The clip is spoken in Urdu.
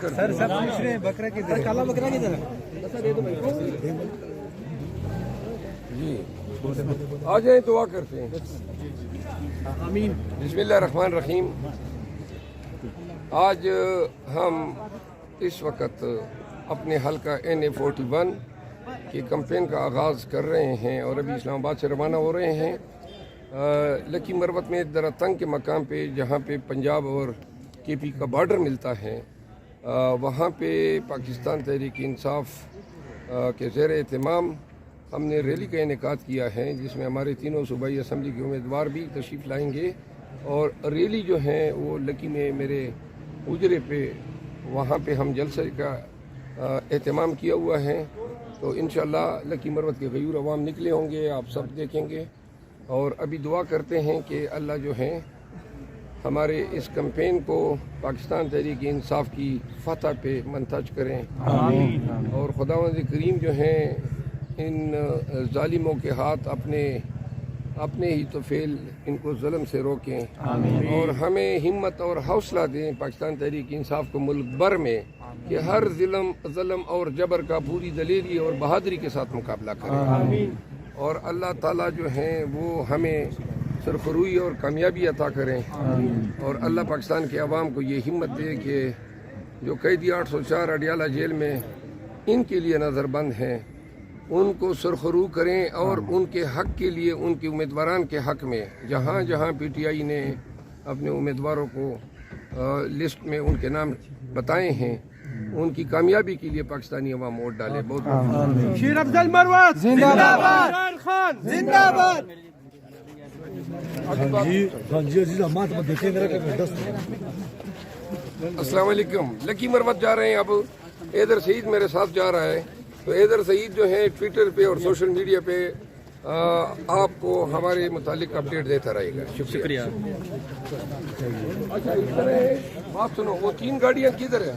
سر سب پوچھ رہے ہیں بکرا کدھر ہے؟ کالا بکرا کدھر ہے؟ جی آ جائیں دعا کرتے ہیں. آمین. بسم اللہ الرحمن الرحیم. آج ہم اس وقت اپنے حلقہ NA41 کی کمپین کا آغاز کر رہے ہیں اور ابھی اسلام آباد سے روانہ ہو رہے ہیں. لکی مروت میں دراتنگ کے مقام پہ جہاں پہ پنجاب اور KP کا بارڈر ملتا ہے وہاں پہ پاکستان تحریک انصاف کے زیر اہتمام ہم نے ریلی کا انعقاد کیا ہے جس میں ہمارے تینوں صوبائی اسمبلی کے امیدوار بھی تشریف لائیں گے اور ریلی جو ہے وہ لکی میں میرے اجرے پہ وہاں پہ ہم جلسے کا اہتمام کیا ہوا ہے. تو انشاءاللہ لکی مروت کے غیور عوام نکلے ہوں گے, آپ سب دیکھیں گے اور ابھی دعا کرتے ہیں کہ اللہ جو ہے ہمارے اس کمپین کو پاکستان تحریک انصاف کی فتح پہ منتج کریں. آمین. اور خداوند کریم جو ہیں ان ظالموں کے ہاتھ اپنے ہی تو فعل ان کو ظلم سے روکیں. آمین. اور ہمیں ہمت اور حوصلہ دیں پاکستان تحریک انصاف کو ملک بھر میں کہ ہر ظلم اور جبر کا پوری دلیری اور بہادری کے ساتھ مقابلہ کریں. آمین. اور اللہ تعالیٰ جو ہیں وہ ہمیں سرخروئی اور کامیابی عطا کریں. اور اللہ پاکستان کے عوام کو یہ ہمت دے کہ جو قیدی 804 اڈیالہ جیل میں ان کے لیے نظر بند ہیں ان کو سرخرو کریں اور ان کے حق کے لیے ان کے امیدواران کے حق میں جہاں جہاں PTI نے اپنے امیدواروں کو لسٹ میں ان کے نام بتائے ہیں ان کی کامیابی کے لیے پاکستانی عوام ووٹ ڈالے. بہت شیر افضل مروت زندہ باد. عمران خان زندہ باد. السلام علیکم. لکی مروت جا رہے ہیں. اب حیدر سعید میرے ساتھ جا رہا ہے. تو حیدر سعید جو ہے ٹویٹر پہ اور سوشل میڈیا پہ آپ کو ہمارے متعلق اپڈیٹ دیتا رہے گا. شکریہ. اچھا ادھر ہے بات سنو, وہ 3 گاڑیاں کدھر ہے؟